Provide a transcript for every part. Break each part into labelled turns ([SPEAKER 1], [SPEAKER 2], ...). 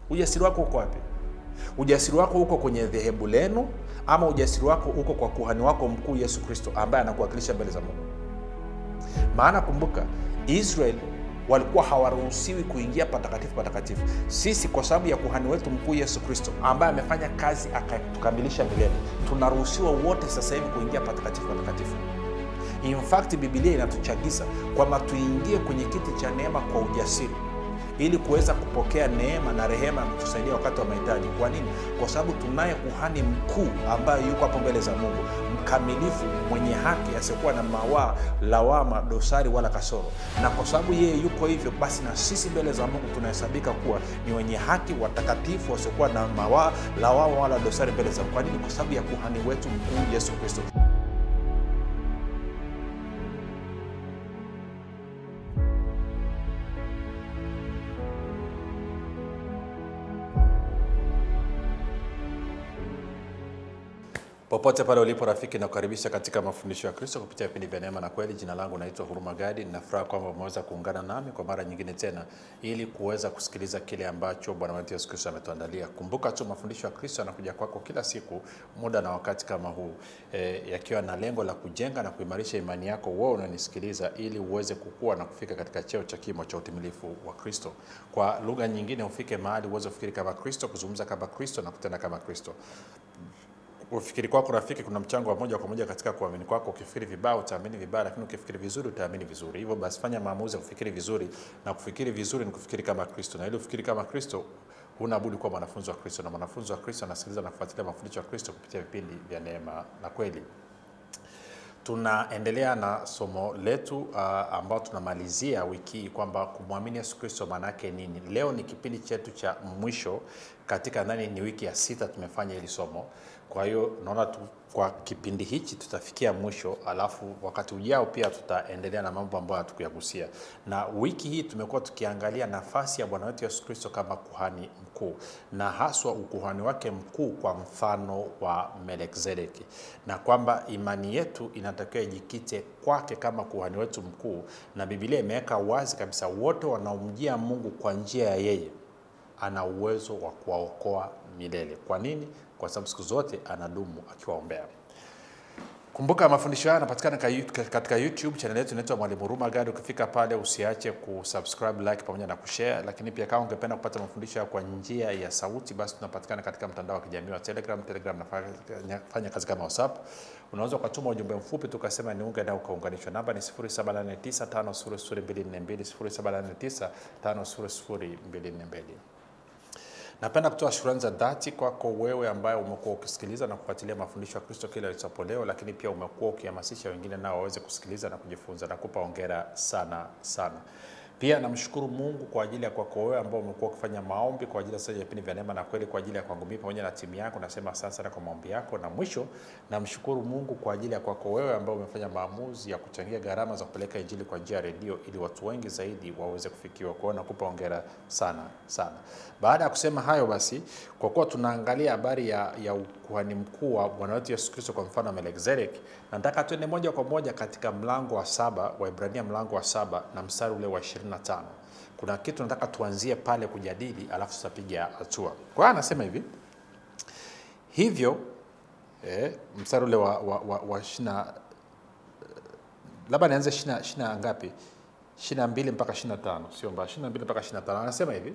[SPEAKER 1] Ujasiri wako uko wapi? Ujasiri wako uko kwenye dhehebu lenu, ama ujasiri wako uko kwa kuhani wako mkuu Yesu Kristo ambaye anakuwakilisha mbele za Mungu? Maana kumbuka, Israel walikuwa hawaruhusiwi kuingia patakatifu patakatifu. Sisi kwa sababu ya kuhani wetu mkuu Yesu Kristo ambaye amefanya kazi akatukamilisha milele, tunaruhusiwa wote sasa hivi kuingia patakatifu patakatifu. In fact, Biblia inatuchagiza kwamba tuingie kwenye kiti cha neema kwa ujasiri, ili kuweza kupokea neema na rehema na kutusaidia wakati wa mahitaji. Kwa nini? Kwa sababu tunaye kuhani mkuu ambaye yuko hapo mbele za Mungu, mkamilifu, mwenye haki, asiyekuwa na mawaa, lawama, dosari wala kasoro. Na kwa sababu yeye yuko hivyo, basi na sisi mbele za Mungu tunahesabika kuwa ni wenye haki, watakatifu, wasiokuwa na mawaa, lawama wala dosari mbele za Mungu. Kwa nini? Kwa sababu ya kuhani wetu mkuu Yesu Kristo. Popote pale ulipo rafiki, na kukaribisha katika mafundisho ya Kristo kupitia vipindi vya neema na kweli. Jina langu naitwa Huruma Gadi. Ninafuraha kwamba umeweza kuungana nami kwa mara nyingine tena ili kuweza kusikiliza kile ambacho Bwana wetu Yesu Kristo ametuandalia. Kumbuka tu mafundisho ya Kristo yanakuja kwako kila siku, muda na wakati kama huu, yakiwa na lengo la kujenga na kuimarisha imani yako wewe unanisikiliza, ili uweze kukua na kufika katika cheo cha kimo cha utimilifu wa Kristo. Kwa lugha nyingine, ufike mahali uweze kufikiri kama Kristo, kuzungumza kama Kristo na kutenda kama Kristo. Ufikiri kwako rafiki kuna mchango wa moja kwa moja katika kuamini kwako. Ukifikiri vibaya utaamini vibaya, lakini ukifikiri vizuri utaamini vizuri. Hivyo basi fanya maamuzi ya kufikiri vizuri, na kufikiri vizuri ni kufikiri kama Kristo. Na ili ufikiri kama Kristo, huna budi kuwa mwanafunzi wa Kristo, na mwanafunzi wa Kristo anasikiliza na kufuatilia mafundisho ya Kristo kupitia vipindi vya neema na kweli. Tunaendelea na somo letu ambao tunamalizia wiki kwamba kumwamini Yesu Kristo maana yake nini. Leo ni kipindi chetu cha mwisho katika ni wiki ya 6 tumefanya hili somo. Kwa hiyo naona kwa kipindi hichi tutafikia mwisho, alafu wakati ujao pia tutaendelea na mambo ambayo hatukuyagusia. Na wiki hii tumekuwa tukiangalia nafasi ya Bwana wetu Yesu Kristo kama kuhani mkuu, na haswa ukuhani wake mkuu kwa mfano wa Melkizedeki, na kwamba imani yetu inatakiwa ijikite kwake kama kuhani wetu mkuu. Na Biblia imeweka wazi kabisa, wote wanaomjia Mungu kwa njia ya yeye ana uwezo wa kuwaokoa milele. Kwa nini? Kwa sababu siku zote anadumu akiwaombea. Kumbuka mafundisho haya yanapatikana katika YouTube channel yetu inaitwa Mwalimu Huruma Gadi. Ukifika pale usiache kusubscribe, like pamoja na kushare. Lakini pia kama ungependa kupata mafundisho kwa njia ya sauti, basi tunapatikana katika mtandao wa kijamii wa Telegram. Telegram nafanya kazi kama WhatsApp. Unaweza kutuma ujumbe mfupi tukasema niunge na ukaunganishwa. Namba ni 0789500242, 0789500242. Napenda kutoa shukrani za dhati kwako wewe ambaye umekuwa ukisikiliza na kufuatilia mafundisho ya Kristo kila litakapo leo, lakini pia umekuwa ukihamasisha wengine nao waweze kusikiliza na kujifunza. Nakupa hongera sana sana. Pia namshukuru Mungu kwa ajili ya kwako wewe ambao umekuwa ukifanya maombi kwa ajili ya vipindi vya neema na kweli, kwa ajili ya kwangu mimi pamoja na timu yako. Nasema asante sana kwa maombi yako. Na mwisho namshukuru Mungu kwa ajili ya kwako wewe ambao umefanya maamuzi ya kuchangia gharama za kupeleka injili kwa njia ya redio, ili watu wengi zaidi waweze kufikiwa. Kwa hiyo nakupa hongera sana sana. Baada ya kusema hayo, basi kwa kuwa tunaangalia habari ya ukuhani mkuu wa Bwana wetu Yesu Kristo kwa mfano wa Melkizedeki, nataka tuende moja kwa moja katika mlango wa 7 wa Ibrania, mlango wa 7 na mstari ule wa 25. Kuna kitu nataka tuanzie pale kujadili, alafu tutapiga hatua. Kwa hiyo anasema hivi, hivyo mstari ule wa labda nianze 20 ngapi? 22 mpaka 25, sio mbaya, 22 mpaka 25. Anasema hivi,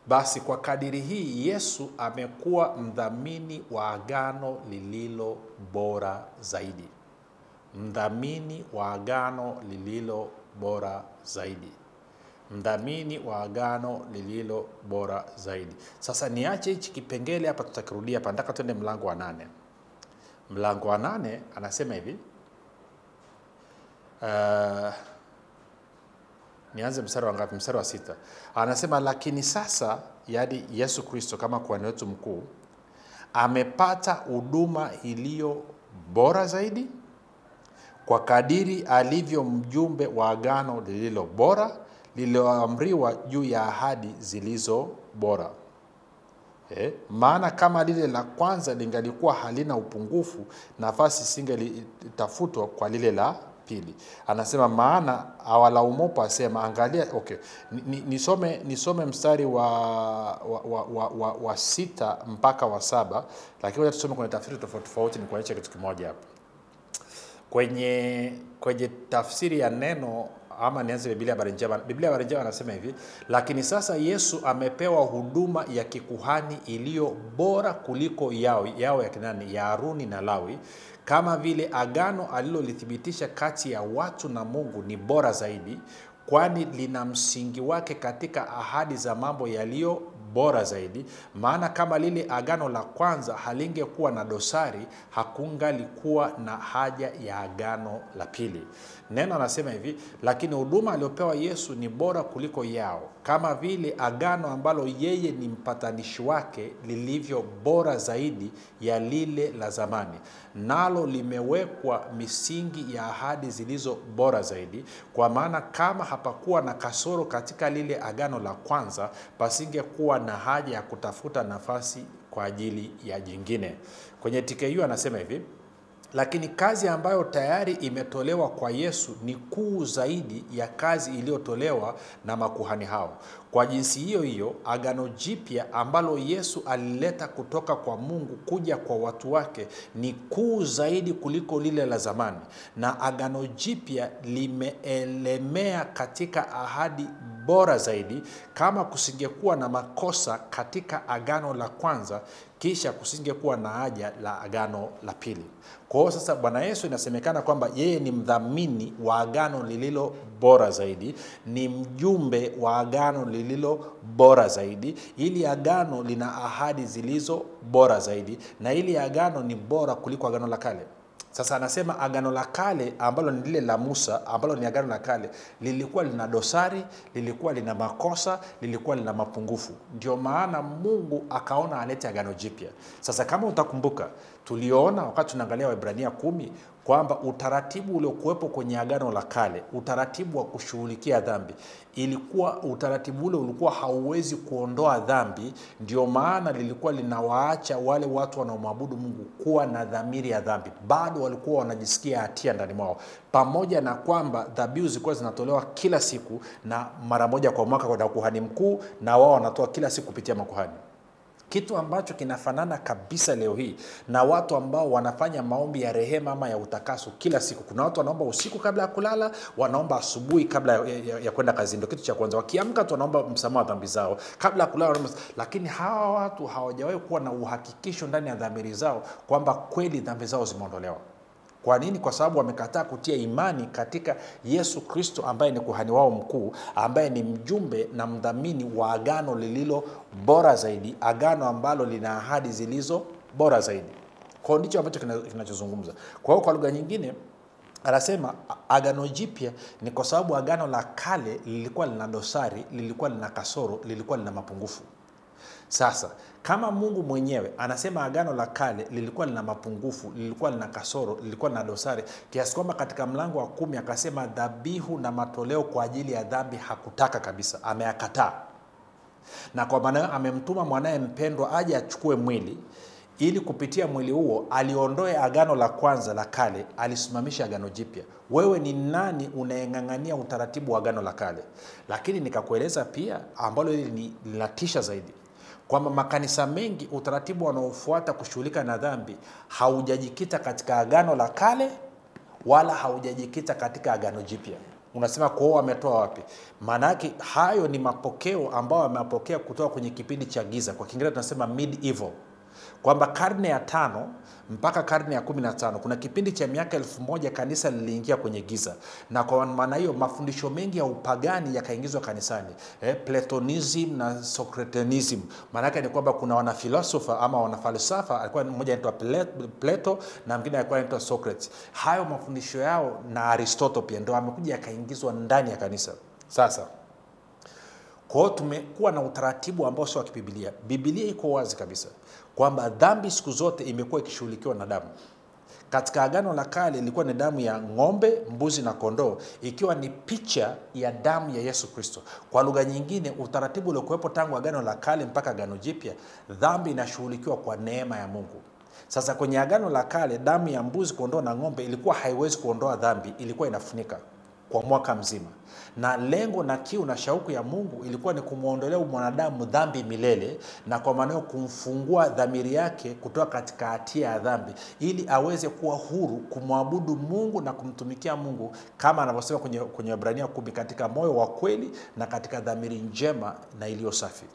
[SPEAKER 1] basi kwa kadiri hii Yesu amekuwa mdhamini wa agano lililo bora zaidi. Mdhamini wa agano lililo bora zaidi. Mdhamini wa agano lililo bora zaidi. Sasa niache hichi kipengele hapa, tutakirudia hapa. Nataka tuende mlango wa 8. Mlango wa 8 anasema hivi, nianze mstari wa ngapi? Mstari wa 6. Anasema, lakini sasa, yaani Yesu Kristo kama kuhani wetu mkuu, amepata huduma iliyo bora zaidi, kwa kadiri alivyo mjumbe wa agano lililo bora, lililoamriwa juu ya ahadi zilizo bora. Maana kama lile la kwanza lingalikuwa halina upungufu, nafasi singelitafutwa kwa lile la pili. Anasema maana awalaumopo asema, angalia, okay. Nisome mstari wa 6 mpaka wa 7, lakini wacha tusome kwenye tafsiri tofauti ni kuonyesha kitu kimoja hapa. Kwenye tafsiri ya neno, ama nianze Biblia Habari Njema. Biblia Habari Njema anasema hivi: lakini sasa Yesu amepewa huduma ya kikuhani iliyo bora kuliko yao ya kinani, ya Haruni na Lawi, kama vile agano alilolithibitisha kati ya watu na Mungu ni bora zaidi, kwani lina msingi wake katika ahadi za mambo yaliyo bora zaidi. Maana kama lile agano la kwanza halingekuwa na dosari, hakungalikuwa na haja ya agano la pili. Neno anasema hivi: lakini huduma aliyopewa Yesu ni bora kuliko yao, kama vile agano ambalo yeye ni mpatanishi wake lilivyo bora zaidi ya lile la zamani, nalo limewekwa misingi ya ahadi zilizo bora zaidi. Kwa maana kama hapakuwa na kasoro katika lile agano la kwanza, pasingekuwa na haja ya kutafuta nafasi kwa ajili ya jingine. Kwenye TKU anasema hivi: lakini kazi ambayo tayari imetolewa kwa Yesu ni kuu zaidi ya kazi iliyotolewa na makuhani hao. Kwa jinsi hiyo hiyo, agano jipya ambalo Yesu alileta kutoka kwa Mungu kuja kwa watu wake ni kuu zaidi kuliko lile la zamani, na agano jipya limeelemea katika ahadi bora zaidi. Kama kusingekuwa na makosa katika agano la kwanza, kisha kusingekuwa na haja la agano la pili. Kwa hiyo sasa Bwana Yesu inasemekana kwamba yeye ni mdhamini wa agano lililo bora zaidi, ni mjumbe wa agano lililo bora zaidi. Ili agano lina ahadi zilizo bora zaidi, na ili agano ni bora kuliko agano la kale. Sasa anasema agano la kale ambalo ni lile la Musa, ambalo ni agano la kale, lilikuwa lina dosari, lilikuwa lina makosa, lilikuwa lina mapungufu. Ndio maana Mungu akaona alete agano jipya. Sasa kama utakumbuka, tuliona wakati tunaangalia Waebrania 10 kwamba utaratibu uliokuwepo kwenye agano la kale, utaratibu wa kushughulikia dhambi, ilikuwa utaratibu ule ulikuwa hauwezi kuondoa dhambi. Ndio maana lilikuwa linawaacha wale watu wanaomwabudu Mungu kuwa na dhamiri ya dhambi. Bado walikuwa wanajisikia hatia ndani mwao, pamoja na kwamba dhabihu zilikuwa zinatolewa kila siku na mara moja kwa mwaka kwa kuhani mkuu, na wao wanatoa kila siku kupitia makuhani. Kitu ambacho kinafanana kabisa leo hii na watu ambao wanafanya maombi ya rehema ama ya utakaso kila siku. Kuna watu wanaomba usiku kabla ya kulala, wanaomba asubuhi kabla ya kwenda kazi. Ndio kitu cha kwanza. Wakiamka tu wanaomba msamaha wa dhambi zao kabla ya kulala. Lakini hawa watu hawajawahi kuwa na uhakikisho ndani ya dhamiri zao kwamba kweli dhambi zao zimeondolewa. Kwa nini? Kwa sababu wamekataa kutia imani katika Yesu Kristo ambaye ni kuhani wao mkuu, ambaye ni mjumbe na mdhamini wa agano lililo bora zaidi, agano ambalo lina ahadi zilizo bora zaidi. Kwa ndicho ambacho kinachozungumza. Kwa hiyo kwa lugha nyingine anasema agano jipya ni kwa sababu agano la kale lilikuwa lina dosari, lilikuwa lina kasoro, lilikuwa lina mapungufu. Sasa kama Mungu mwenyewe anasema agano la kale lilikuwa lina mapungufu, lilikuwa lina kasoro, lilikuwa lina dosari, kiasi kwamba katika mlango wa 10 akasema dhabihu na matoleo kwa ajili ya dhambi hakutaka kabisa, ameyakataa. Na kwa maana amemtuma mwanae mpendwa aje achukue mwili, ili kupitia mwili huo aliondoe agano la kwanza la kale, alisimamisha agano jipya. Wewe ni nani unayeng'ang'ania utaratibu wa agano la kale? Lakini nikakueleza pia ambalo hili linatisha zaidi, kwamba makanisa mengi utaratibu wanaofuata kushughulika na dhambi haujajikita katika agano la kale wala haujajikita katika agano jipya. Unasema kwa wametoa wapi? Maana yake hayo ni mapokeo ambao wamepokea kutoka kwenye kipindi cha giza. Kwa Kiingereza tunasema medieval. Kwamba karne ya 5 mpaka karne ya 15 kuna kipindi cha miaka 1000 kanisa liliingia kwenye giza, na kwa maana hiyo mafundisho mengi ya upagani yakaingizwa kanisani. Platonism na Socratism. Maana yake ni kwamba kuna wanafilosofa ama wanafalsafa, alikuwa mmoja anaitwa Plato na mwingine alikuwa anaitwa Socrates. Hayo mafundisho yao na Aristotle pia ndio amekuja yakaingizwa ndani ya kanisa. Sasa kwa hiyo tumekuwa na utaratibu ambao sio wa kiBiblia. Biblia iko wazi kabisa kwamba dhambi siku zote imekuwa ikishughulikiwa na damu. Katika agano la kale ilikuwa ni damu ya ng'ombe, mbuzi na kondoo, ikiwa ni picha ya damu ya Yesu Kristo. Kwa lugha nyingine, utaratibu uliokuwepo tangu agano la kale mpaka agano jipya, dhambi inashughulikiwa kwa neema ya Mungu. Sasa kwenye agano la kale, damu ya mbuzi, kondoo na ng'ombe ilikuwa haiwezi kuondoa dhambi, ilikuwa inafunika kwa mwaka mzima. Na lengo na kiu na shauku ya Mungu ilikuwa ni kumuondolea mwanadamu dhambi milele, na kwa maana kumfungua dhamiri yake kutoka katika hatia ya dhambi, ili aweze kuwa huru kumwabudu Mungu na kumtumikia Mungu kama anavyosema kwenye Waebrania 10, katika moyo wa kweli na katika dhamiri njema na iliyo safi.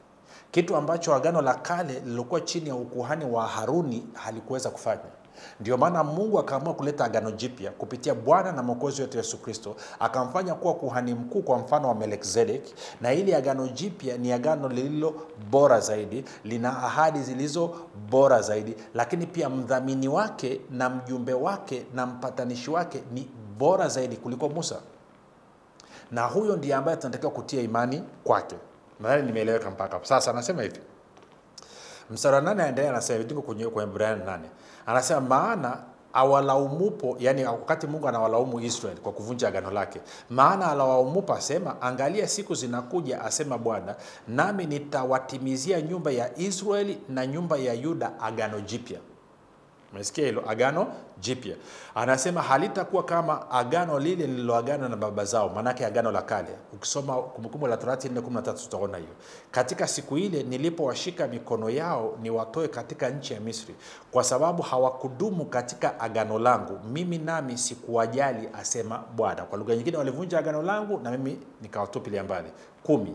[SPEAKER 1] Kitu ambacho agano la kale lilikuwa chini ya ukuhani wa Haruni halikuweza kufanya. Ndio maana Mungu akaamua kuleta agano jipya kupitia Bwana na Mwokozi wetu Yesu Kristo, akamfanya kuwa kuhani mkuu kwa mfano wa Melkizedeki. Na ili agano jipya ni agano lililo bora zaidi, lina ahadi zilizo bora zaidi, lakini pia mdhamini wake na mjumbe wake na mpatanishi wake ni bora zaidi kuliko Musa. Na huyo ndiye ambaye tunatakiwa kutia imani kwake. Nadhani nimeeleweka mpaka hapo. Sasa anasema hivi. Mstari wa 8 anaendelea, anasema hivi kwenye Ibrania 8. Anasema maana awalaumupo, yani wakati Mungu anawalaumu Israeli kwa kuvunja agano lake, maana alawaumupo asema, angalia siku zinakuja, asema Bwana, nami nitawatimizia nyumba ya Israeli na nyumba ya Yuda agano jipya. Umesikia hilo? Agano jipya. Anasema halitakuwa kama agano lile lililoagana na baba zao, manake agano la kale. Ukisoma Kumbukumbu la Torati 4:13 utaona hiyo. Katika siku ile nilipowashika mikono yao niwatoe katika nchi ya Misri, kwa sababu hawakudumu katika agano langu, mimi nami sikuwajali, asema Bwana. Kwa lugha nyingine, walivunja agano langu na mimi nikawatupilia mbali. 10.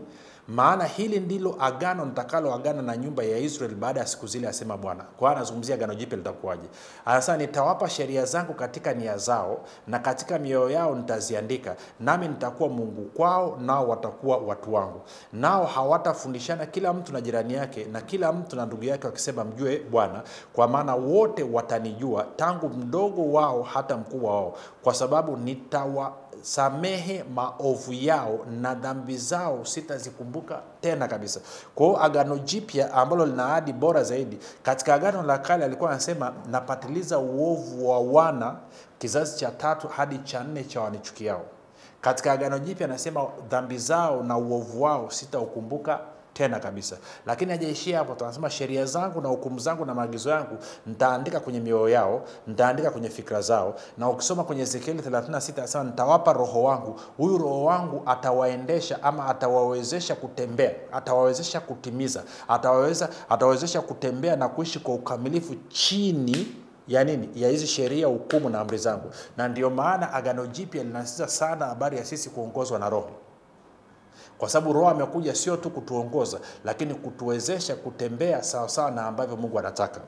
[SPEAKER 1] Maana hili ndilo agano nitakalo agana na nyumba ya Israeli baada ya siku zile, asema Bwana. Kwa anazungumzia agano jipya litakuwaje. Anasema nitawapa sheria zangu katika nia zao na katika mioyo yao nitaziandika, nami nitakuwa Mungu kwao nao watakuwa watu wangu. Nao hawatafundishana kila mtu na jirani yake na kila mtu na ndugu yake wakisema, mjue Bwana, kwa maana wote watanijua, tangu mdogo wao hata mkubwa wao, kwa sababu nitawasamehe maovu yao na dhambi zao sitazikumbuka tena kabisa. Kwa hiyo agano jipya ambalo lina ahadi bora zaidi. Katika agano la kale alikuwa anasema napatiliza uovu wa wana kizazi cha 3 hadi cha 4 cha wanichukiao. Katika agano jipya anasema dhambi zao na uovu wao sitaukumbuka tena kabisa. Lakini hajaishia hapo, tunasema sheria zangu na hukumu zangu na maagizo yangu nitaandika kwenye mioyo yao, nitaandika kwenye fikra zao. Na ukisoma kwenye Ezekieli 36 anasema nitawapa roho wangu, huyu roho wangu atawaendesha ama atawawezesha kutembea, atawawezesha kutimiza, atawawezesha kutembea na kuishi kwa ukamilifu chini ya nini? Ya hizi sheria, hukumu na amri zangu. Na ndio maana agano jipya linasisitiza sana habari ya sisi kuongozwa na Roho. Kwa sababu Roho amekuja sio tu kutuongoza, lakini kutuwezesha kutembea sawa sawa na ambavyo Mungu anataka.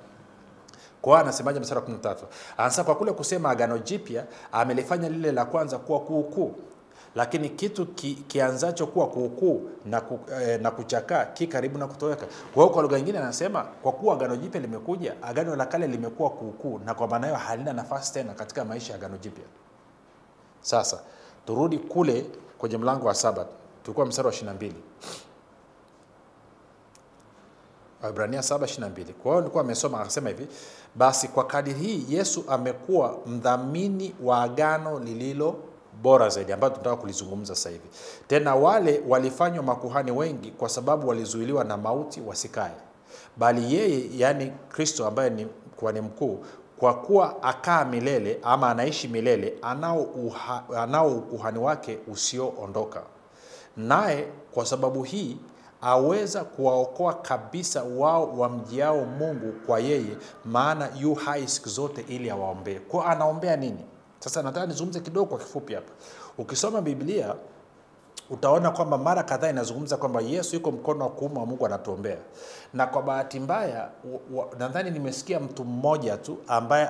[SPEAKER 1] Kwa anasemaje mstari wa 13? Anasema kwa kule kusema agano jipya amelifanya lile la kwanza kuwa kuukuu. Lakini kitu kianzacho kuwa kuukuu na kuchakaa karibu na kutoweka. Kwa hiyo kwa lugha nyingine anasema kwa kuwa agano jipya limekuja, agano la kale limekuwa kuukuu, na kwa maana hiyo halina nafasi tena katika maisha ya agano jipya. Sasa turudi kule kwenye mlango wa 7. Tulikuwa mstari wa 22. Waebrania 7:22. Kwa hiyo nilikuwa nimesoma akasema hivi, basi kwa kadiri hii Yesu amekuwa mdhamini wa agano lililo bora zaidi, ambayo tunataka kulizungumza sasa hivi. Tena wale walifanywa makuhani wengi kwa sababu walizuiliwa na mauti wasikae. Bali yeye, yani Kristo ambaye ni kuhani mkuu, kwa kuwa akaa milele ama anaishi milele, anao ukuhani wake usioondoka. Naye kwa sababu hii aweza kuwaokoa kabisa wao wamjiao Mungu kwa yeye, maana yu hai siku zote ili awaombee. Kwa anaombea nini? Sasa nataka nizungumze kidogo kwa kifupi hapa. Ukisoma Biblia utaona kwamba mara kadhaa inazungumza kwamba Yesu yuko mkono wa kuume wa Mungu anatuombea. Na kwa bahati mbaya nadhani nimesikia mtu mmoja tu ambaye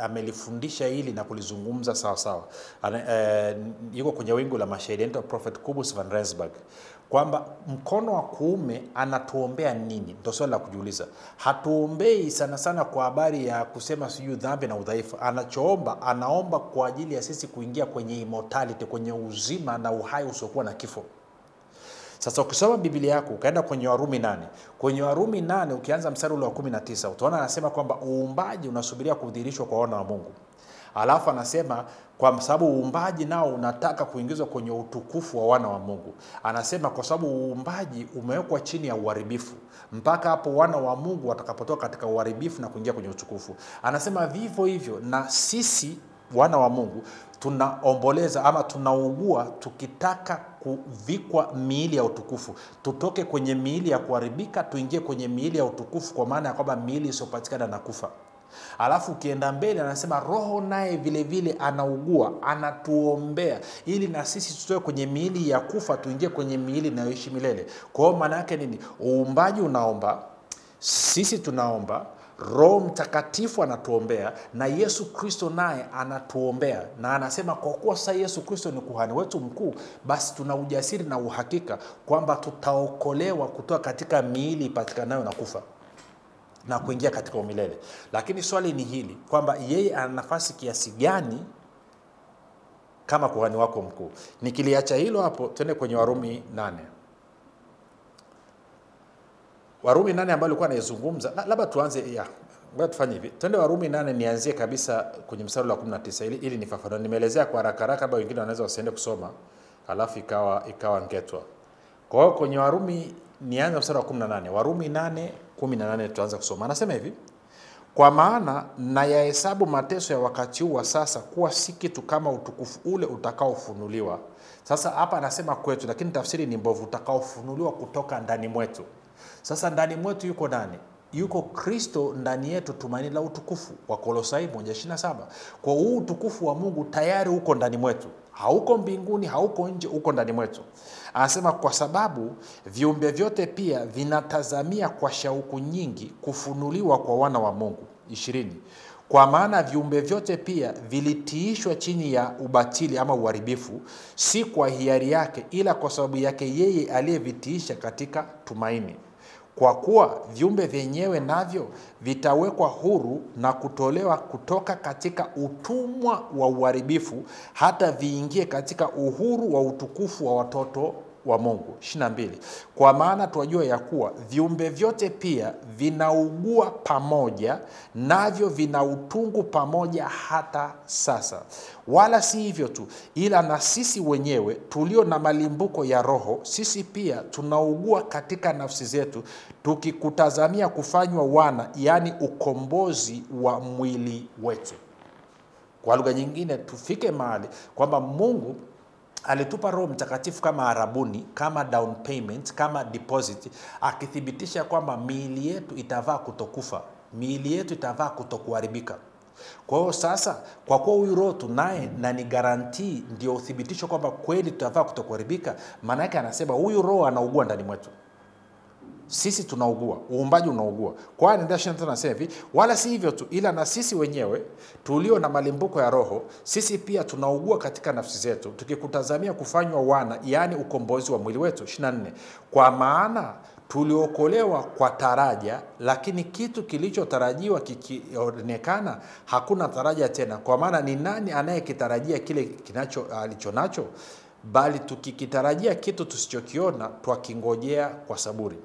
[SPEAKER 1] amelifundisha hili na kulizungumza sawa sawa. Yuko kwenye wingu la mashahidi, anaitwa Prophet Kubus van Rensburg, kwamba mkono wa kuume anatuombea nini? Ndio swali la kujiuliza. Hatuombei sana sana kwa habari ya kusema sijui dhambi na udhaifu. Anachoomba, anaomba kwa ajili ya sisi kuingia kwenye immortality, kwenye uzima na uhai usiokuwa na kifo. Sasa ukisoma Biblia yako ukaenda kwenye Warumi 8, kwenye Warumi 8 ukianza mstari ule wa 19 utaona anasema kwamba uumbaji unasubiria kudhihirishwa kwa wana wa Mungu. Alafu anasema kwa sababu uumbaji nao unataka kuingizwa kwenye utukufu wa wana wa Mungu. Anasema kwa sababu uumbaji umewekwa chini ya uharibifu, mpaka hapo wana wa Mungu watakapotoka katika uharibifu na kuingia kwenye utukufu. Anasema vivyo hivyo na sisi wana wa Mungu tunaomboleza ama tunaugua tukitaka kuvikwa miili ya utukufu. Tutoke kwenye miili ya kuharibika tuingie kwenye miili ya utukufu, kwa maana ya kwamba miili isiyopatikana na kufa. Alafu ukienda mbele anasema Roho naye vile vile anaugua, anatuombea ili na sisi tutoke kwenye miili ya kufa tuingie kwenye miili inayoishi milele. Kwa hiyo maana yake nini? Uumbaji unaomba, sisi tunaomba, Roho Mtakatifu anatuombea na Yesu Kristo naye anatuombea. Na anasema kwa kuwa sasa Yesu Kristo ni kuhani wetu mkuu, basi tuna ujasiri na uhakika kwamba tutaokolewa kutoka katika miili ipatikanayo na kufa na kuingia katika umilele. Lakini swali ni hili, kwamba yeye ana nafasi kiasi gani kama kuhani wako mkuu? Nikiliacha hilo hapo, twende kwenye Warumi 8. Warumi 8 ambayo alikuwa anaizungumza, labda tuanze ngoja tufanye hivi. Twende Warumi 8, nianzie kabisa kwenye mstari wa 19 ili nifafanue. Nimeelezea kwa haraka haraka, labda wengine wanaweza wasiende kusoma alafu ikawa ngetwa. Kwa hiyo kwenye Warumi nianze mstari wa 18. Warumi 8:18 tuanze kusoma. Anasema hivi: kwa maana na yahesabu mateso ya wakati huu wa sasa kuwa si kitu kama utukufu ule utakaofunuliwa. Sasa hapa anasema kwetu, lakini tafsiri ni mbovu, utakaofunuliwa kutoka ndani mwetu. Sasa ndani mwetu yuko nani? Yuko Kristo ndani yetu, tumaini la utukufu, wa Kolosai 1:27. Kwa huu utukufu wa Mungu tayari uko ndani mwetu. Hauko mbinguni, hauko nje, uko ndani mwetu. Anasema kwa sababu viumbe vyote pia vinatazamia kwa shauku nyingi kufunuliwa kwa wana wa Mungu. 20. Kwa maana viumbe vyote pia vilitiishwa chini ya ubatili ama uharibifu, si kwa hiari yake ila kwa sababu yake yeye aliyevitiisha katika tumaini. Kwa kuwa viumbe vyenyewe navyo vitawekwa huru na kutolewa kutoka katika utumwa wa uharibifu hata viingie katika uhuru wa utukufu wa watoto wa Mungu. 22. Kwa maana tunajua ya kuwa viumbe vyote pia vinaugua pamoja, navyo vina utungu pamoja hata sasa. Wala si hivyo tu, ila na sisi wenyewe tulio na malimbuko ya roho, sisi pia tunaugua katika nafsi zetu, tukikutazamia kufanywa wana, yani ukombozi wa mwili wetu. Kwa lugha nyingine, tufike mahali kwamba Mungu alitupa Roho Mtakatifu kama arabuni, kama down payment, kama deposit, akithibitisha kwamba miili yetu itavaa kutokufa, miili yetu itavaa kutokuharibika. Kwa hiyo sasa, kwa kuwa huyu Roho tunaye na ni guarantee, ndio uthibitisho kwamba kweli tutavaa kutokuharibika, maana yake anasema huyu Roho anaugua ndani mwetu. Sisi tunaugua, uumbaji unaugua. Kwa hiyo ndio anasema hivi, wala si hivyo tu, ila na sisi wenyewe tulio na malimbuko ya roho, sisi pia tunaugua katika nafsi zetu, tukikutazamia kufanywa wana, yani ukombozi wa mwili wetu. 24. Kwa maana tuliokolewa kwa taraja, lakini kitu kilichotarajiwa kikionekana hakuna taraja tena. Kwa maana ni nani anayekitarajia kile alichonacho? Bali tukikitarajia kitu tusichokiona, twakingojea kwa saburi.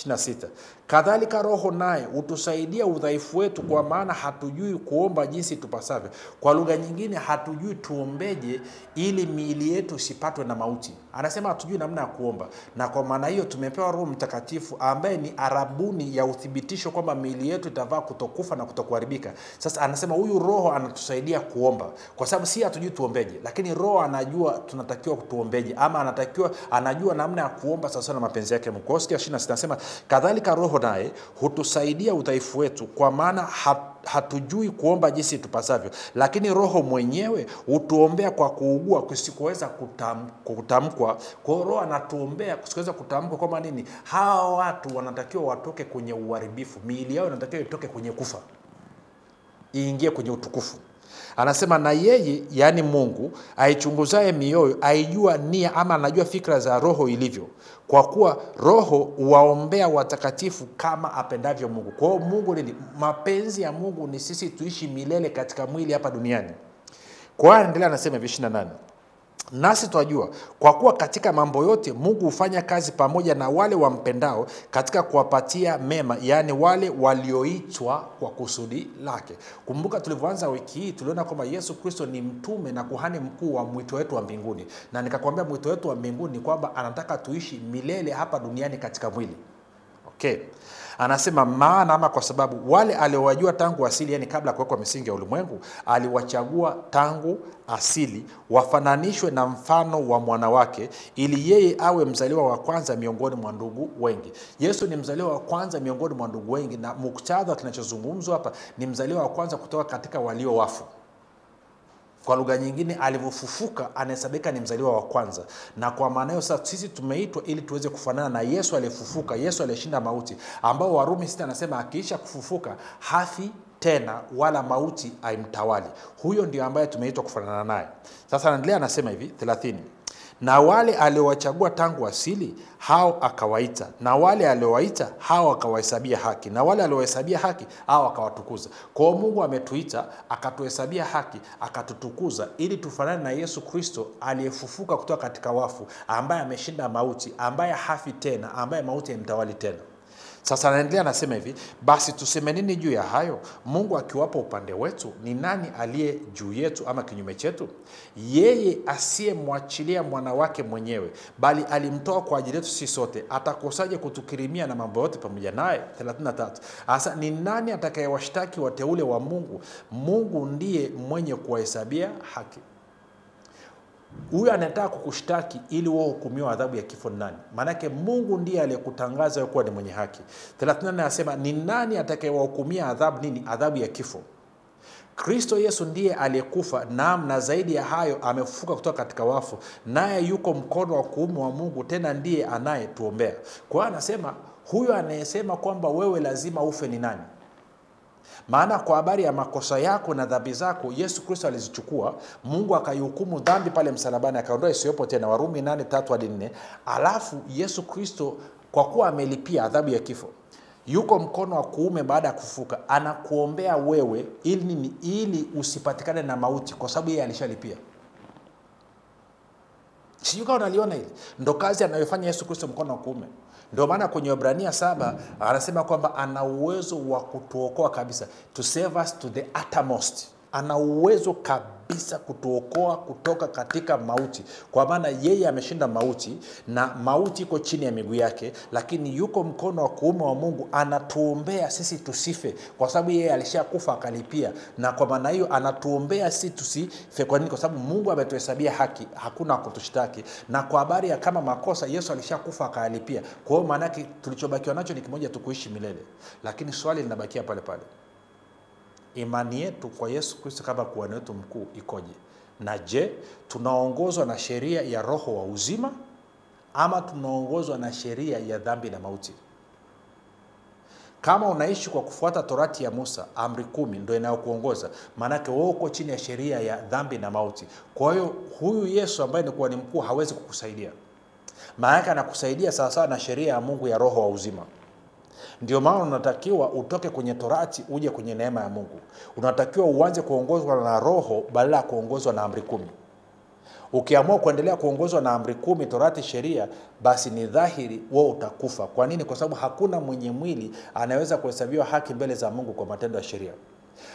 [SPEAKER 1] 26. Kadhalika Roho naye utusaidia udhaifu wetu, kwa maana hatujui kuomba jinsi tupasavyo. Kwa lugha nyingine, hatujui tuombeje ili miili yetu isipatwe na mauti. Anasema hatujui namna ya kuomba, na kwa maana hiyo tumepewa Roho Mtakatifu ambaye ni arabuni ya uthibitisho kwamba miili yetu itavaa kutokufa na kutokuharibika. Sasa anasema huyu Roho anatusaidia kuomba, kwa sababu si hatujui tuombeje, lakini Roho anajua tunatakiwa tuombeje, ama anajua namna ya kuomba sasa na mapenzi yake Mungu. 26 anasema kadhalika Roho naye hutusaidia udhaifu wetu, kwa maana hatujui kuomba jinsi tupasavyo, lakini Roho mwenyewe hutuombea kwa kuugua kusikoweza kutamkwa. Kwa Roho anatuombea kusikoweza kutamkwa. Kwa maana nini? Hawa watu wanatakiwa watoke kwenye uharibifu, miili yao inatakiwa itoke kwenye kufa iingie kwenye utukufu. Anasema na yeye, yani Mungu aichunguzaye mioyo, aijua nia ama anajua fikra za Roho ilivyo, kwa kuwa Roho huwaombea watakatifu kama apendavyo Mungu. Kwa hiyo Mungu nini? Mapenzi ya Mungu ni sisi tuishi milele katika mwili hapa duniani. Kwa hiyo anaendelea anasema 28. Nasi twajua kwa kuwa katika mambo yote Mungu hufanya kazi pamoja na wale wampendao katika kuwapatia mema, yaani wale walioitwa kwa kusudi lake. Kumbuka tulivyoanza wiki hii tuliona kwamba Yesu Kristo ni mtume na kuhani mkuu wa mwito wetu wa mbinguni, na nikakwambia mwito wetu wa mbinguni kwamba anataka tuishi milele hapa duniani katika mwili. Okay. Anasema maana ama kwa sababu wale aliowajua tangu asili, yani kabla kuwekwa misingi ya ulimwengu, aliwachagua tangu asili wafananishwe na mfano wa mwana wake, ili yeye awe mzaliwa wa kwanza miongoni mwa ndugu wengi. Yesu ni mzaliwa wa kwanza miongoni mwa ndugu wengi, na muktadha kinachozungumzwa hapa ni mzaliwa wa kwanza kutoka katika walio wafu. Kwa lugha nyingine, alivyofufuka anahesabika ni mzaliwa wa kwanza. Na kwa maana hiyo sasa sisi tumeitwa ili tuweze kufanana na Yesu aliyefufuka, Yesu aliyeshinda mauti, ambao Warumi 6 anasema akiisha kufufuka hafi tena wala mauti haimtawali. Huyo ndio ambaye tumeitwa kufanana naye. Sasa anaendelea anasema hivi 30. Na wale aliowachagua tangu asili hao akawaita, na wale aliowaita hao akawahesabia haki, na wale aliowahesabia haki hao akawatukuza. Kwa hiyo Mungu ametuita, akatuhesabia haki, akatutukuza ili tufanane na Yesu Kristo aliyefufuka kutoka katika wafu, ambaye ameshinda mauti, ambaye hafi tena, ambaye mauti haimtawali tena. Sasa anaendelea anasema hivi, basi tuseme nini juu ya hayo? Mungu akiwapo upande wetu, ni nani aliye juu yetu ama kinyume chetu? Yeye asiyemwachilia mwana wake mwenyewe, bali alimtoa kwa ajili yetu sisi sote, atakosaje kutukirimia na mambo yote pamoja naye? 33. Sasa ni nani atakayewashtaki wateule wa Mungu? Mungu ndiye mwenye kuwahesabia haki. Huyu anataka kukushtaki ili wewe hukumiwe adhabu ya kifo nani? Maanake Mungu ndiye aliyekutangaza wewe kuwa ni mwenye haki. 34 anasema ni nani atakayewahukumia adhabu nini? Adhabu ya kifo. Kristo Yesu ndiye aliyekufa, na zaidi ya hayo amefufuka kutoka katika wafu, naye yuko mkono wa kuume wa Mungu, tena ndiye anayetuombea. Kwa hiyo anasema huyu anayesema kwamba wewe lazima ufe ni nani? Maana kwa habari ya makosa yako na dhambi zako Yesu Kristo alizichukua, Mungu akaihukumu dhambi pale msalabani, akaondoa isiwepo tena, Warumi 8:3-4. Alafu Yesu Kristo kwa kuwa amelipia adhabu ya kifo, yuko mkono wa kuume baada ya kufufuka, anakuombea wewe ili nini? Ili usipatikane na mauti, kwa sababu yeye alishalipia. Sijui kama unaliona hili. Ndio kazi anayofanya Yesu Kristo mkono wa kuume. Ndio maana kwenye Waebrania 7 anasema kwamba ana uwezo wa kutuokoa kabisa, to save us to the uttermost. Ana uwezo kabisa kutuokoa kutoka katika mauti, kwa maana yeye ameshinda mauti na mauti iko chini ya miguu yake, lakini yuko mkono wa kuume wa Mungu anatuombea sisi tusife, kwa sababu yeye alishakufa akalipia. Na kwa maana hiyo anatuombea sisi tusife. Kwa nini? Kwa sababu Mungu ametuhesabia haki, hakuna kutushtaki. Na kwa habari ya kama makosa, Yesu alishakufa akalipia. Kwa hiyo maana yake tulichobakiwa nacho ni kimoja, tukuishi milele. Lakini swali linabakia pale pale, imani yetu kwa Yesu Kristo kama kuhani wetu mkuu ikoje? Na je, tunaongozwa na sheria ya roho wa uzima ama tunaongozwa na sheria ya dhambi na mauti? Kama unaishi kwa kufuata torati ya Musa, amri 10 ndio inayokuongoza, maana yake wewe uko chini ya sheria ya dhambi na mauti. Kwa hiyo huyu Yesu ambaye ni kuhani mkuu hawezi kukusaidia. Maana yake anakusaidia sawa sawa na sheria ya Mungu ya roho wa uzima. Ndio maana unatakiwa utoke kwenye torati uje kwenye neema ya Mungu. Unatakiwa uanze kuongozwa na roho badala ya kuongozwa na amri 10. Ukiamua kuendelea kuongozwa na amri 10, torati, sheria, basi ni dhahiri wewe utakufa. Kwa nini? Kwa sababu hakuna mwenye mwili anaweza kuhesabiwa haki mbele za Mungu kwa matendo ya sheria.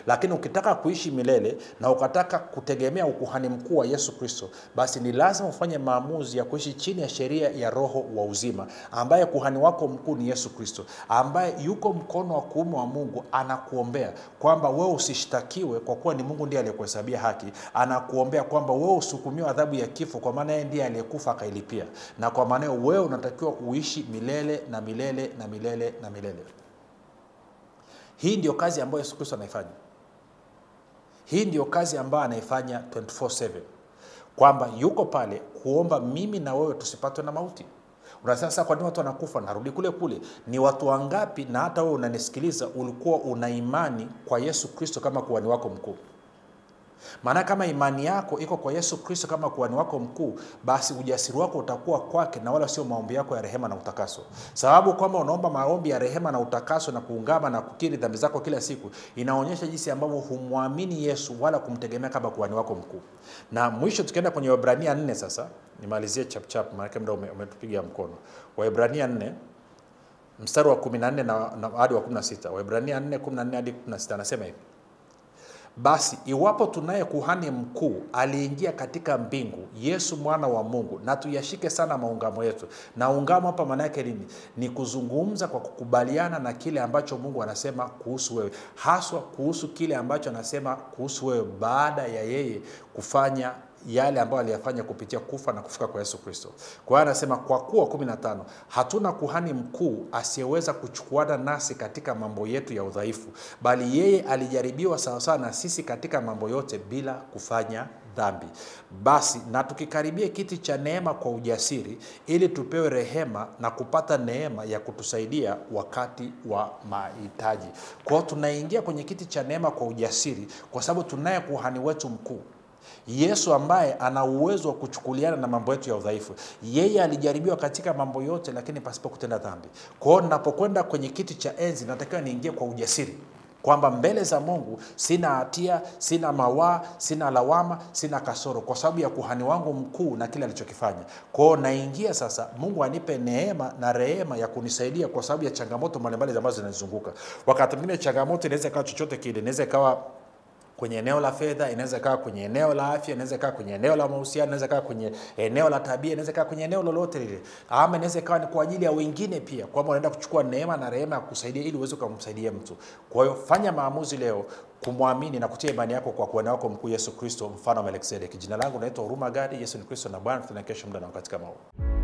[SPEAKER 1] Lakini ukitaka kuishi milele na ukataka kutegemea ukuhani mkuu wa Yesu Kristo, basi ni lazima ufanye maamuzi ya kuishi chini ya sheria ya roho wa uzima, ambaye kuhani wako mkuu ni Yesu Kristo, ambaye yuko mkono wa kuume wa Mungu, anakuombea kwamba wewe usishtakiwe kwa kuwa ni Mungu ndiye aliyekuhesabia haki. Anakuombea kwamba wewe usihukumiwe adhabu ya kifo, kwa maana yeye ndiye aliyekufa akailipia. Na kwa maana wewe unatakiwa uishi milele na milele na milele na milele. Hii ndio kazi ambayo Yesu Kristo anaifanya. Hii ndio kazi ambayo anaifanya 24/7. Kwamba yuko pale kuomba mimi na wewe tusipatwe na mauti. Unasema sasa kwa nini watu wanakufa? Narudi kule kule. Ni watu wangapi, na hata wewe unanisikiliza, ulikuwa una imani kwa Yesu Kristo kama kuhani wako mkuu? Maana kama imani yako iko kwa Yesu Kristo kama kuhani wako mkuu, basi ujasiri wako utakuwa kwake na wala sio maombi yako ya rehema na utakaso. Sababu kwamba unaomba maombi ya rehema na utakaso na kuungama na kukiri dhambi zako kila siku, inaonyesha jinsi ambavyo humwamini Yesu wala kumtegemea kama kuhani wako mkuu. Na mwisho tukienda kwenye Waebrania 4 sasa, nimalizie chap maana muda umetupigia mkono. Waebrania 4 mstari wa 14 na hadi wa 16. Waebrania 4:14 hadi 16 anasema hivi: basi iwapo tunaye kuhani mkuu aliingia katika mbingu, Yesu mwana wa Mungu, na tuyashike sana maungamo yetu. Na ungamo hapa maana yake nini? Ni kuzungumza kwa kukubaliana na kile ambacho Mungu anasema kuhusu wewe, haswa kuhusu kile ambacho anasema kuhusu wewe baada ya yeye kufanya yale ambayo aliyafanya kupitia kufa na kufuka kwa Yesu Kristo. Kwa hiyo anasema kwa kuwa 15, hatuna kuhani mkuu asiyeweza kuchukuana nasi katika mambo yetu ya udhaifu, bali yeye alijaribiwa sawa sawa na sisi katika mambo yote bila kufanya dhambi. Basi na tukikaribia kiti cha neema kwa ujasiri, ili tupewe rehema na kupata neema ya kutusaidia wakati wa mahitaji. Kwa hiyo tunaingia kwenye kiti cha neema kwa ujasiri kwa sababu tunaye kuhani wetu mkuu, Yesu ambaye ana uwezo wa kuchukuliana na mambo yetu ya udhaifu. Yeye alijaribiwa katika mambo yote lakini pasipo kutenda dhambi. Kwa hiyo ninapokwenda kwenye kiti cha enzi, natakiwa niingie kwa ujasiri kwamba mbele za Mungu sina hatia, sina mawaa, sina lawama, sina kasoro kwa sababu ya kuhani wangu mkuu na kile alichokifanya. Kwa hiyo naingia sasa, Mungu anipe neema na rehema ya kunisaidia kwa sababu ya changamoto mbalimbali ambazo zinanizunguka. Wakati mwingine changamoto inaweza kuwa chochote kile, inaweza kuwa kwenye eneo la fedha, inaweza kuwa kwenye eneo la afya, inaweza kuwa kwenye eneo la mahusiano, inaweza kuwa kwenye eneo la tabia, inaweza kuwa kwenye eneo lolote lile. Ama inaweza kuwa ni kwa ajili ya wengine pia, kwamba unaenda kuchukua neema na rehema ya kusaidia ili uweze kumsaidia mtu. Kwa hiyo fanya maamuzi leo kumwamini na kutia imani yako kwa kuhani wako mkuu Yesu Kristo, mfano wa Melkisedeki. Jina langu naitwa Huruma Gadi. Yesu ni Kristo na Bwana. Tuna kesho muda na wakati kama huu.